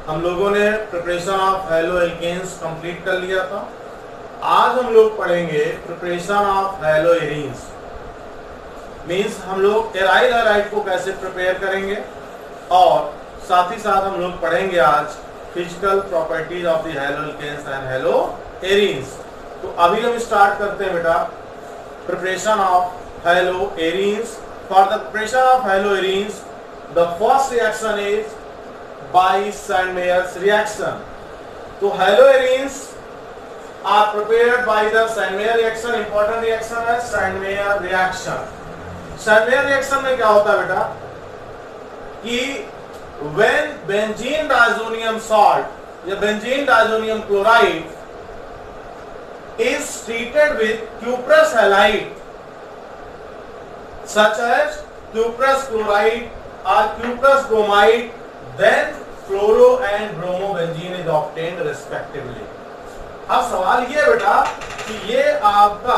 हम लोगों ने preparation of haloalkanes complete कर लिया था। आज हम लोग पढ़ेंगे preparation of haloarenes. Means हम लोग एराइल हैलाइड को कैसे प्रिपेयर करेंगे और साथ ही साथ हम लोग पढ़ेंगे आज physical properties of the haloalkanes and haloarenes. तो अभी हम स्टार्ट करते हैं बेटा preparation of haloarenes. For the preparation of haloarenes the first reaction is by Sandmeyer's reaction. So haloarenes are prepared by the Sandmeyer reaction. Important reaction है Sandmeyer reaction. Sandmeyer reaction में क्या होता है बेटा कि when benzene diazonium salt या benzene diazonium chloride is treated with cuprous halide such as cuprous chloride or cuprous bromide, then fluoro and bromobenzene is obtained respectively. अब सवाल ये बेटा कि ये आपका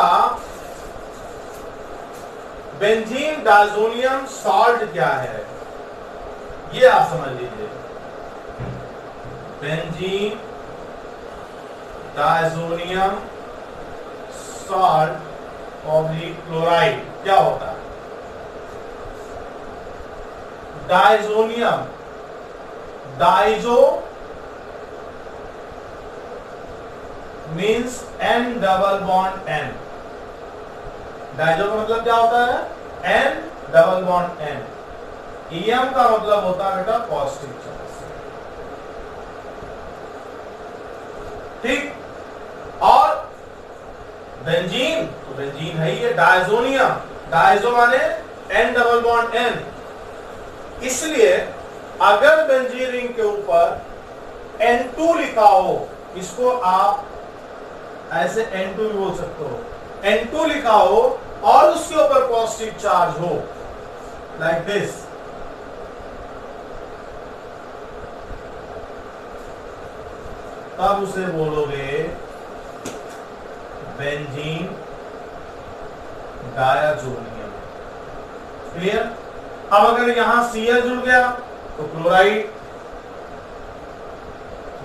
बेंजीन डायज़ोनियम सॉल्ट क्या है, ये आप समझ लीजिए। बेंजीन डायज़ोनियम सॉल्ट और क्लोराइड क्या होता है? Diazonium Dizo means N double bond N। Dizo का मतलब क्या होता है? N double bond N। EM का मतलब होता है बेटा पॉजिटिव चार्ज। ठीक। और बेंजीन तो बेंजीन है ही, डायज़ोनियम डाइजो माने N डबल बॉन्ड N। इसलिए अगर बेंजीन रिंग के ऊपर N2 लिखा हो, इसको आप ऐसे N2 भी बोल सकते हो, N2 लिखा हो और उसके ऊपर पॉजिटिव चार्ज हो लाइक दिस, तब उसे बोलोगे बेंजीन डायज़ोनियम। क्लियर? अब अगर यहां Cl जुड़ गया तो क्लोराइड,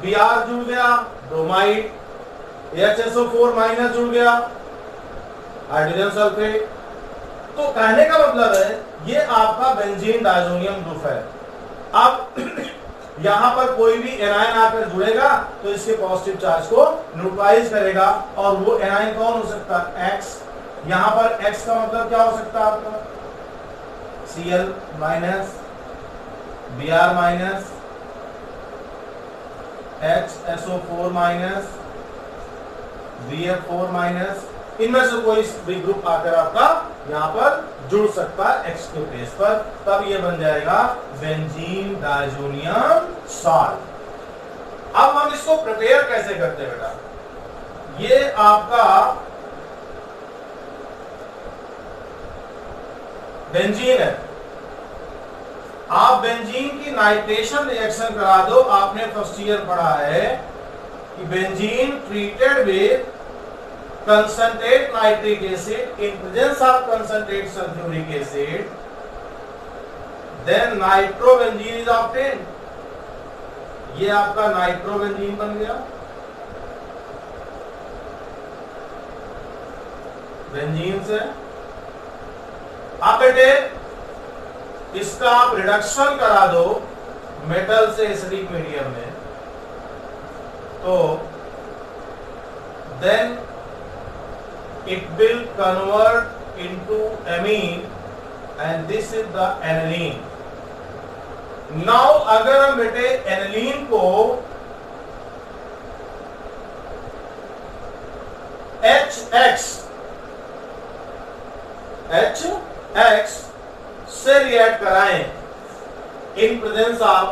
Br जुड़ गया ब्रोमाइड, HSO4 माइनस जुड़ गया हाइड्रोजन सल्फेट। तो कहने का मतलब है ये आपका बेंजीन डायज़ोनियम ग्रुप है। अब यहां पर कोई भी एनायन आकर जुड़ेगा तो इसके पॉजिटिव चार्ज को न्यूट्रलाइज करेगा, और वो एनायन कौन हो सकता है? X। यहां पर X का मतलब क्या हो सकता है आपका? Cl minus, Br minus, HSO4 minus, BF4 minus, इनमें से कोई भी ग्रुप आकर आपका यहां पर जुड़ सकता है X के बेस पर, तब ये बन जाएगा बेंजीन डायज़ोनियम सॉल्ट। अब हम इसको प्रिपेयर कैसे करते हैं बेटा? ये आपका बेंजीन है, आप बेंजीन की नाइट्रेशन रिएक्शन करा दो। आपने फर्स्ट ईयर पढ़ा है कि benzene treated with concentrate nitric acid in presence of concentrate sulphuric acid, then nitrobenzene is obtained. ये आपका नाइट्रोबेंजीन बन गया बेंजीन से। आप बेटे इसका आप रिडक्शन करा दो मेटल से एसिडिक मीडियम में, तो then it will convert into amine and this is the aniline. Now अगर हम बेटे एनिलीन को HX से रिएक्ट कराएं इन प्रेजेंस ऑफ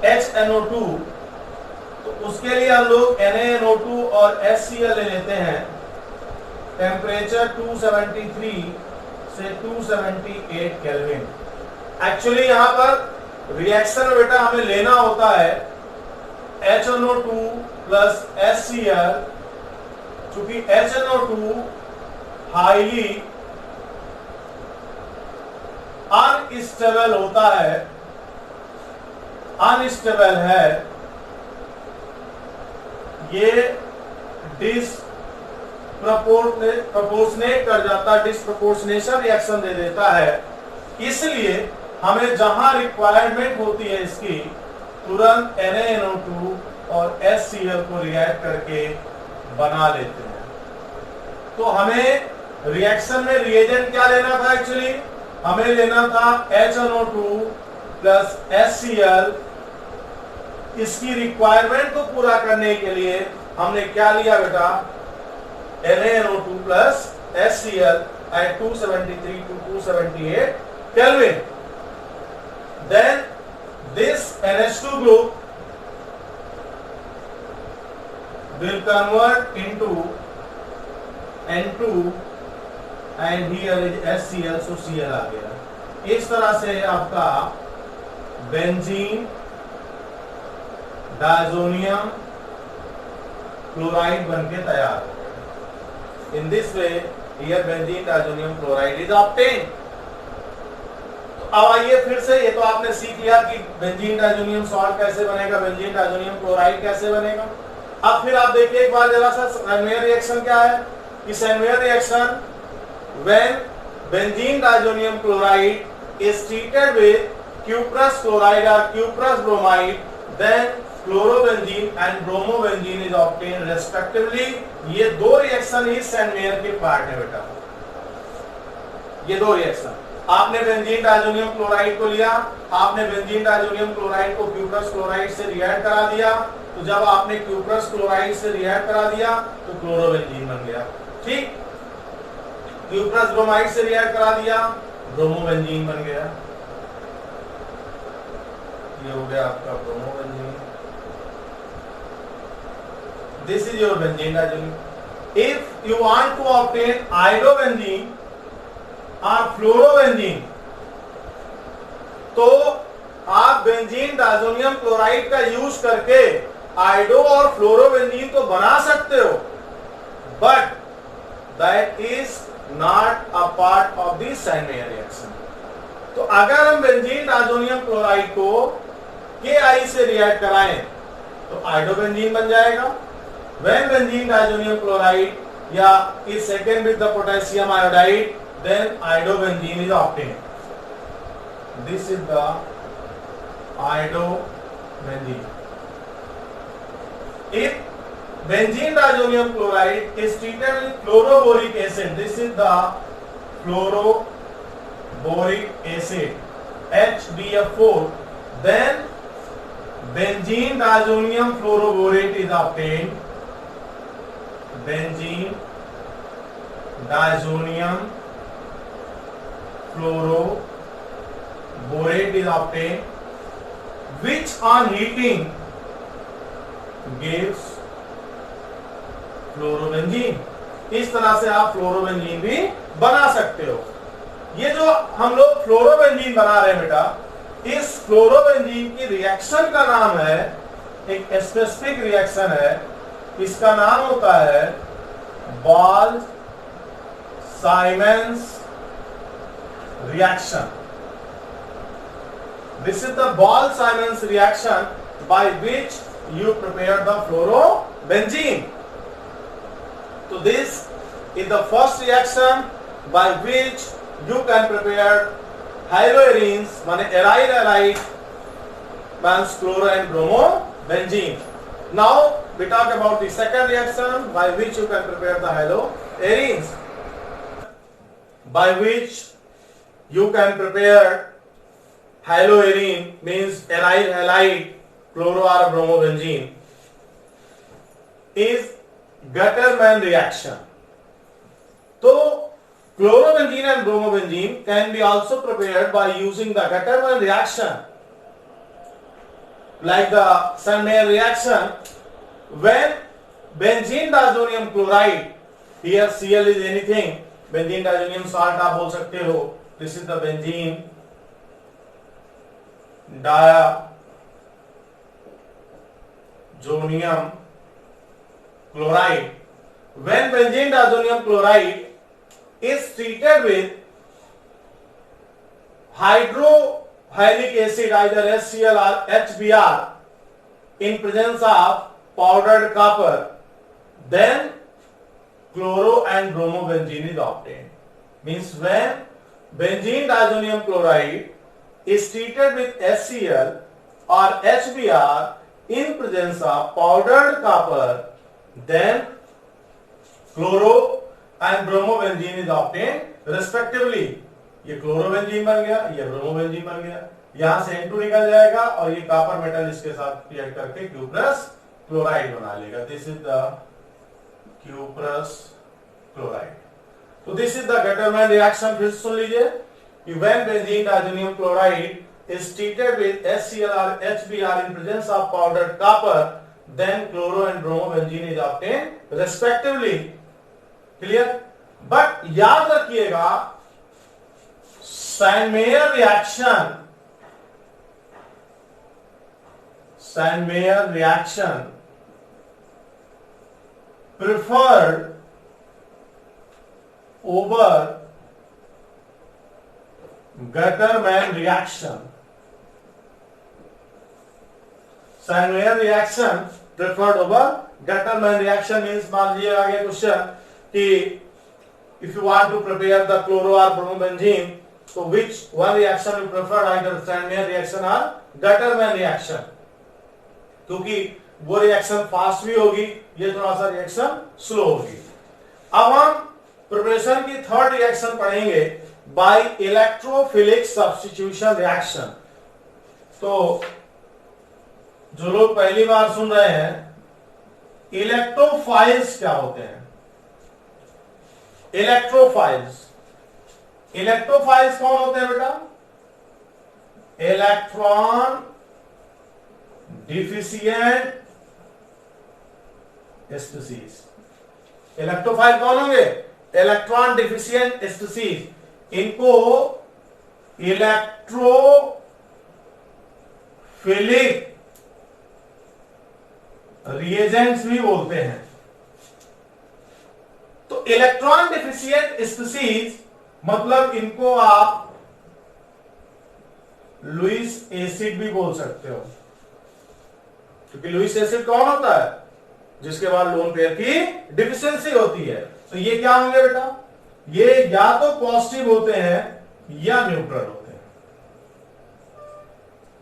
HNO2, तो उसके लिए हम लोग NaNO2 और HCl ले लेते हैं। टेम्परेचर 273 से 278 केल्विन। एक्चुअली यहां पर रिएक्शन बेटा हमें लेना होता है HNO2 प्लस HCl, चूंकि HNO2 हाईली अनस्टेबल होता है अनस्टेबल है, ये डिस्प्रपोर्शनेट कर जाता, डिस्प्रपोर्शनेशन रिएक्शन दे देता है। इसलिए हमें जहां रिक्वायरमेंट होती है इसकी, तुरंत NaNO2 और HCl को रिएक्ट करके बना लेते हैं। तो हमें रिएक्शन में रिएजेंट क्या लेना था? एक्चुअली हमें लेना था HNO2 प्लस HCl। इसकी रिक्वायरमेंट को पूरा करने के लिए हमने क्या लिया बेटा? NaNO2 plus HCl at 273 to 278 Kelvin. Then this NH2 group will convert into N2 and here is HCl, so Cl आ गया। इस तरह से आपका बेंजीन डायजोनियम क्लोराइड बनके तैयार हो गया। In this way here benzene diazonium chloride is obtained. तो अब आइए फिर से, ये तो आपने सीख लिया कि बेंजीन डायजोनियम सॉल्ट कैसे बनेगा, बेंजीन डायजोनियम क्लोराइड कैसे बनेगा। अब फिर आप देखिए एक बार जरा सा, सैनमेयर रिएक्शन क्या है? इस सैनमेयर reaction when benzene diazonium chloride is treated with cuprous chloride or cuprous bromide, then chlorobenzene and bromobenzene is obtained respectively। ये दो रिएक्शन इस सैनमेयर के पार्ट है बेटा। ये दो रिएक्शन, आपने बेंजीन डायजोनियम क्लोराइड को लिया, आपने बेंजीन डायजोनियम क्लोराइड को क्यूप्रस क्लोराइड से रिएक्ट करा दिया। तो जब आपने क्यूप्रस क्लोराइड से रिएक्ट करा दिया तो क्लोरोबेंजीन बन गया। ठीक, क्यूप्रस ब्रोमाइड से रिएक्ट करा दिया, ब्रोमोबेंजीन बन गया। ये हो गया आपका bromobenzene. This is your benzene diazonium. If you want to obtain iodobenzene और फ्लोरोबेंजीन, तो आप बेंजीन डायजोनियम क्लोराइड का यूज करके आयोडो और फ्लोरोबेंजीन तो बना सकते हो, but that is not a part of this Sandmeyer reaction. तो अगर हम बेंजीन डायजोनियम क्लोराइड को KI से रिएक्ट कराएं तो आयोडोबेंजीन बन जाएगा। When benzene diazonium chloride या is second with the potassium iodide, then iodobenzene is obtained. This is the iodobenzene. If benzene diazonium chloride is treated with chloroboric acid, this is the chloroboric acid HBF4, then benzene diazonium fluoroborate is obtained। benzene diazonium fluoroborate is obtained, which on heating gives fluorobenzene. इस तरह से आप fluorobenzene भी बना सकते हो। ये जो हम लोग फ्लोरोबेंजीन बना रहे हैं बेटा, इस फ्लोरोबेंजीन की रिएक्शन का नाम है, एक स्पेसिफिक रिएक्शन है, इसका नाम होता है ball-Symonds reaction. This is the ball-Symonds reaction by which you prepare the fluorobenzene. So this is the first reaction by which you can prepare haloarenes, माने aryl halide means chloro and bromobenzene. Now we talk about the second reaction by which you can prepare the haloarenes. By which you can prepare haloarene means aryl halide, chloro or bromobenzene is Gattermann reaction. So chlorobenzene and bromobenzene can be also prepared by using the Gattermann reaction, like the Sandmeyer reaction. When benzene diazonium chloride, here Cl is anything, benzene diazonium salt आप बोल सकते हो, this is the benzene diazonium chloride. When benzene diazonium chloride is treated with hylic acid either HCl or HBr in presence of powdered copper, then chloro and bromobenzene is obtained. Means when benzene diazonium chloride is treated with HCl or HBr in presence of powdered copper, then chloro and bromobenzene is obtained respectively. ये chlorobenzene बन गया, ये bromobenzene बन गया, यहां से N2 निकल जाएगा और ये कॉपर मेटल इसके साथ रिएक्ट करके क्यूप्रस क्लोराइड बना लेगा. This is the cuprous chloride. तो this is the Gattermann reaction. फिर सुन लीजिए. When benzene diazonium chloride is treated with HCl or HBr in presence of powdered copper, then chloro and bromobenzene is obtained respectively. Clear? But याद रखिएगा Sandmeyer reaction preferred over Gutterman reaction. Sandmeyer reaction preferred over Gutterman reaction means मान लीजिए आगे question कि if you want to prepare the chloro or bromobenzene, so which one reaction you prefer, either Sandmeyer reaction or Gutterman reaction? क्योंकि वो reaction fast भी होगी, ये थोड़ा सा रिएक्शन स्लो होगी. अब हम प्रिपरेशन की थर्ड रिएक्शन पढ़ेंगे बाय इलेक्ट्रोफिलिक सब्स्टिट्यूशन रिएक्शन. तो जो लोग पहली बार सुन रहे हैं, इलेक्ट्रोफाइल्स क्या होते हैं? इलेक्ट्रोफाइल्स कौन होते हैं बेटा? Electron deficient species. इलेक्ट्रोफाइल कौन होंगे? Electron deficient species. इनको इलेक्ट्रोफिलिक रिएजेंट्स भी बोलते हैं. तो इलेक्ट्रॉन डिफिशिएंट स्पीसीज मतलब इनको आप लुईस एसिड भी बोल सकते हो, क्योंकि लुईस एसिड कौन होता है? जिसके बाद लोन पेयर की डिफिशियंसी होती है. तो ये क्या होंगे बेटा? ये या तो पॉजिटिव होते हैं या न्यूट्रल होते हैं.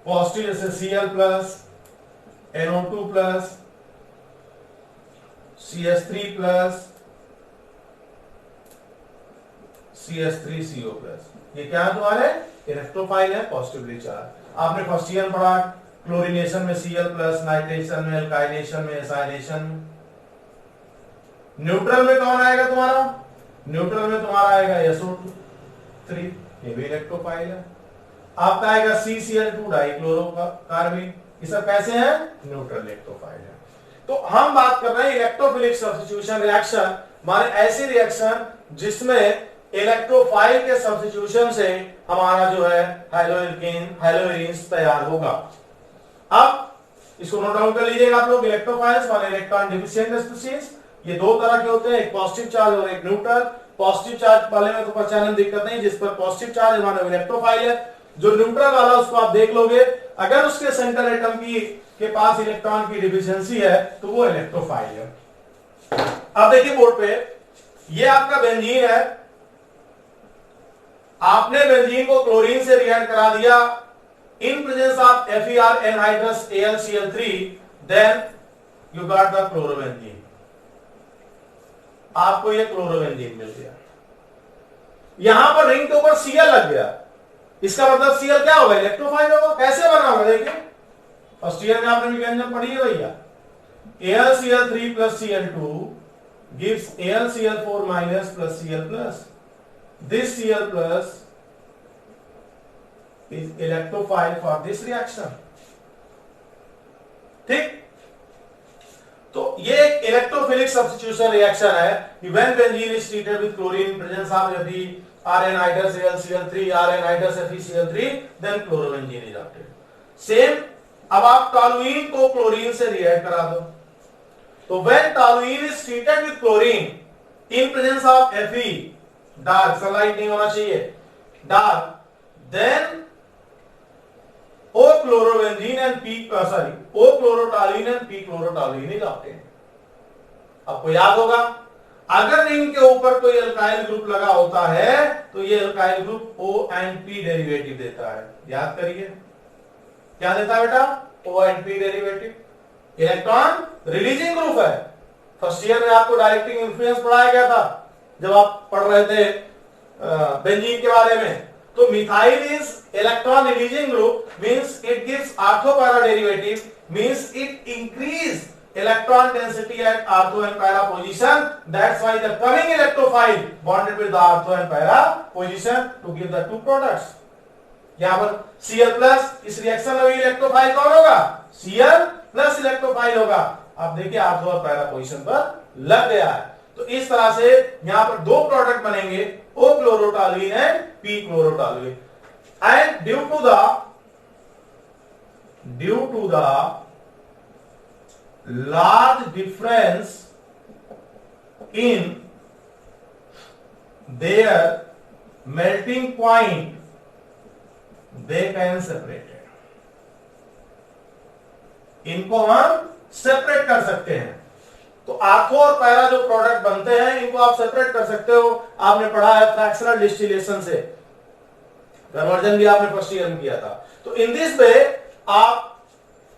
पॉजिटिव जैसे Cl plus, NO2 plus, CH3 plus, CH3CO plus. ये क्या है तुम्हारे? इलेक्ट्रोफाइल है, पॉजिटिवली चार्ज. आपने फर्स्ट ईयर पढ़ा क्लोरीनेशन में Cl प्लस, नाइट्रेशन में, एल्काइनेशन में, एसाइलेशन में. न्यूट्रल में कौन आएगा तुम्हारा? न्यूट्रल में तुम्हारा आएगा SO3, ये भी इलेक्ट्रोफाइल है. आपका आएगा CCl2 डाइक्लोरोकार्बन. ये सब कैसे हैं? न्यूट्रल इलेक्ट्रोफाइल है. तो हम बात कर रहे हैं इलेक्ट्रोफिलिक सब्स्टिट्यूशन रिएक्शन, माने ऐसी रिएक्शन जिसमें इलेक्ट्रोफाइल के सब्स्टिट्यूशन से हमारा जो है हैलोइरिन्स तैयार होगा. अब इसको नोट डाउन कर लीजिएगा आप लोग. इलेक्ट्रोफाइल्स माने इलेक्ट्रॉन डिफिशिएंट स्पीसीज, ये दो तरह के होते हैं, एक पॉजिटिव चार्ज और एक न्यूट्रल. पॉजिटिव चार्ज वाले में तो पहचानने में दिक्कत नहीं, जिस पर पॉजिटिव चार्ज है माने इलेक्ट्रोफाइल है. जो न्यूट्रल वाला उसको आप देख लोगे, अगर उसके सेंटर एटम के पास इलेक्ट्रॉन की डिफिशियंसी है तो वो इलेक्ट्रोफाइल है. अब देखिए बोर्ड पे, ये आपका बेंजीन है. आपने बेंजीन को क्लोरीन से रिएक्ट करा दिया in presence of FeR anhydrous AlCl3, then you got the chlorobenzene. आपको ये क्लोरोबेंजीन मिल गया. यहां पर रिंग के ऊपर Cl लग गया. इसका मतलब Cl क्या होगा? इलेक्ट्रोफाइल होगा. कैसे बना होगा देखिए, फर्स्ट ईयर में आपने मैकेनिज्म पढ़ी है भैया. AlCl3 plus Cl2 gives AlCl4 minus plus Cl plus. This Cl plus is electrophile for this reaction. ठीक. तो ये एक इलेक्ट्रोफिलिक सब्स्टिट्यूशन रिएक्शन है. When benzene is treated with chlorine in presence of FeR anhydrous AlCl3 or anhydrous FeCl3, then chlorobenzene is obtained. Same अब आप toluene को chlorine से react करा दो. तो when toluene is treated with chlorine in presence of Fe, dark sunlight नहीं होना चाहिए, dark, then O chlorobenzene and P O chlorotoluene and P chlorotoluene is obtained। आपको याद होगा अगर रिंग के ऊपर कोई अल्काइल ग्रुप लगा होता है तो ये alkyl group O and P derivative देता है। याद करिए क्या देता है बेटा, O and P derivative. Electron releasing group है। फर्स्ट ईयर में आपको डायरेक्टिंग इन्फ्लुएंस पढ़ाया गया था जब आप पढ़ रहे थे बेंजीन के बारे में। तो methyl is electron releasing group means it gives ortho para derivative means it increase electron density at ortho and para position, that's why the coming electrophile bonded with the ortho and para position to give the two products। यहां पर Cl plus इस reaction में electrophile कौन होगा, Cl plus electrophile होगा। अब देखिए ortho और पैरा पोजीशन पर लग गया है। तो इस तरह से यहां पर दो प्रोडक्ट बनेंगे O chlorotoluene and P chlorotoluene and due to the large difference in their melting point they can separate it। इनको हम सेपरेट कर सकते हैं। तो आर्थो और पैरा जो प्रोडक्ट बनते हैं इनको आप सेपरेट कर सकते हो। आपने पढ़ा है फ्रैक्शनल डिस्टिलेशन से, कन्वर्जन भी आपने फर्स्ट ईयर में किया था। तो इन दिस वे आप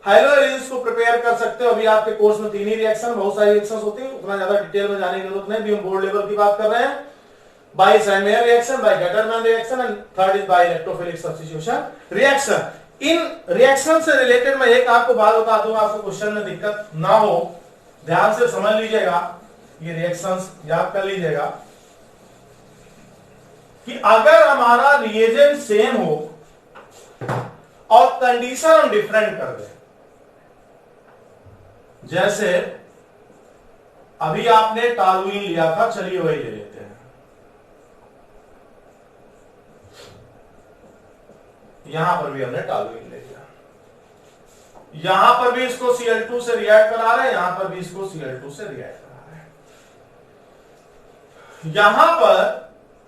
हाइड्रोलाइसिस को प्रिपेयर कर सकते हो। अभी आपके कोर्स में 3 ही रिएक्शन, बहुत सारी रिएक्शंस होती हैं, उतना ज्यादा डिटेल में जाने की जरूरत नहीं। अभी हम बोर्ड लेवल की बात कर रहे हैं। By Sandmeyer reaction, by Gattermann reaction and third is by electrophilic substitution reaction. इन रिएक्शन से रिलेटेड मैं एक आपको बात बता दूंगा, आपको क्वेश्चन में दिक्कत ना हो, ध्यान से समझ लीजिएगा, ये रिएक्शंस याद कर लीजिएगा कि अगर हमारा रिएजेंट सेम हो और कंडीशन हम डिफरेंट कर दें, जैसे अभी आपने टॉलुइन लिया था, चलिए वही ले लेते हैं। यहां पर भी हमने टॉलुइन ले लिया, यहां पर भी इसको Cl2 से रिएक्ट करा रहे हैं, यहां पर भी इसको Cl2 से रिएक्ट करा रहे हैं। यहां पर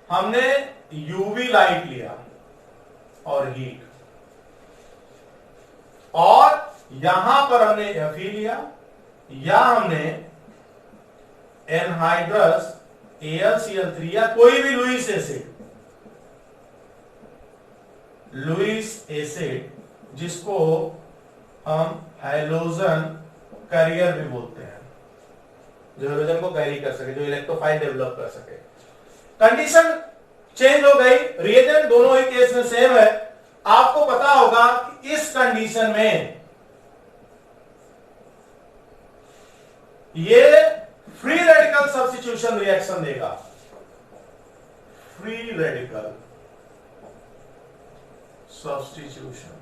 हमने यूवी लाइट लिया और हीट, और यहां पर हमने Fe लिया, या हमने एनहाइड्रस AlCl3 या कोई भी लुईस एसिड जिसको हम हैलोजन कैरियर भी बोलते हैं, जो हैलोजन को कैरी कर सके, जो इलेक्ट्रोफाइल डेवलप कर सके। कंडीशन चेंज हो गई, रिएजेंट दोनों ही केस में सेम है। आपको पता होगा कि इस कंडीशन में ये फ्री रेडिकल सब्स्टिट्यूशन रिएक्शन देगा, free radical substitution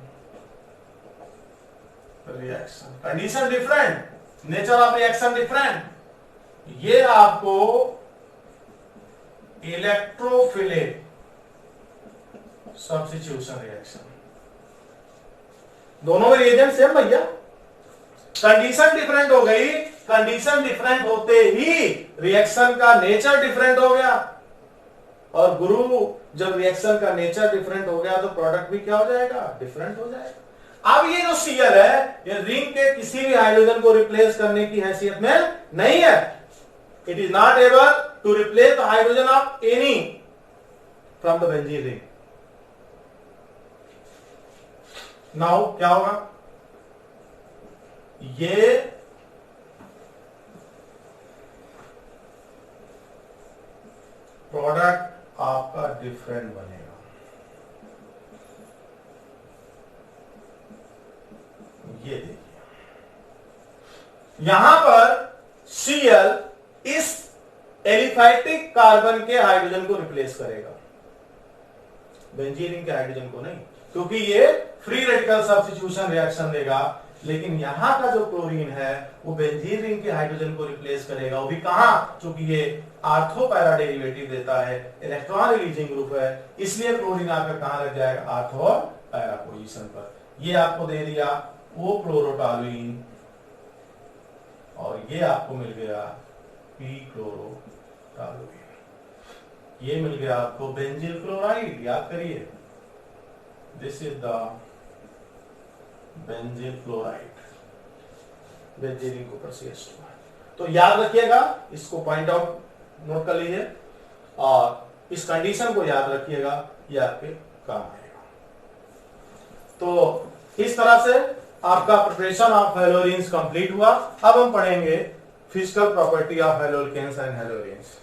reaction. Condition different, nature of reaction different. ये आपको इलेक्ट्रोफिलिक सब्स्टिट्यूशन रिएक्शन, दोनों में रिएजेंट सेम भैया, कंडीशन डिफरेंट हो गई। कंडीशन डिफरेंट होते ही रिएक्शन का नेचर डिफरेंट हो गया, और गुरु जब रिएक्शन का नेचर डिफरेंट हो गया तो प्रोडक्ट भी क्या हो जाएगा, डिफरेंट हो जाएगा। अब ये जो Cl है ये रिंग के किसी भी हाइड्रोजन को रिप्लेस करने की हैसियत में नहीं है। It is not able to replace the hydrogen of any from the benzene ring. Now क्या होगा, ये प्रोडक्ट आपका डिफरेंट बनेगा। ये देखिए यहां पर Cl इस एलिफैटिक कार्बन के हाइड्रोजन को रिप्लेस करेगा, बेंजीन रिंग के हाइड्रोजन को नहीं, क्योंकि ये फ्री रेडिकल सब्स्टिट्यूशन रिएक्शन देगा। लेकिन यहां का जो क्लोरीन है वो बेंजीन रिंग के हाइड्रोजन को रिप्लेस करेगा, वो भी कहां, क्योंकि ये आर्थो पैरा डेरिवेटिव देता है, इलेक्ट्रॉन रिलीजिंग ग्रुप है, इसलिए क्लोरीन आकर कहां लग जाएगा, आर्थो और पैरा पोजीशन पर। ये आपको दे दिया O क्लोरोटॉलुइन, और ये आपको मिल गया P क्लोरोटॉलुइन, ये मिल गया आपको बेंजील क्लोराइड। याद करिए, this is the बेंजील chloride, benzene copper CH2। तो याद रखिएगा, इसको पॉइंट आउट नोट कर लीजिए और इस कंडीशन को याद रखिएगा, ये आपके काम आएगा। तो इस तरह से आपका प्रिपरेशन ऑफ हैलोजेंस कंप्लीट हुआ। अब हम पढ़ेंगे physical property of halogens and halogens.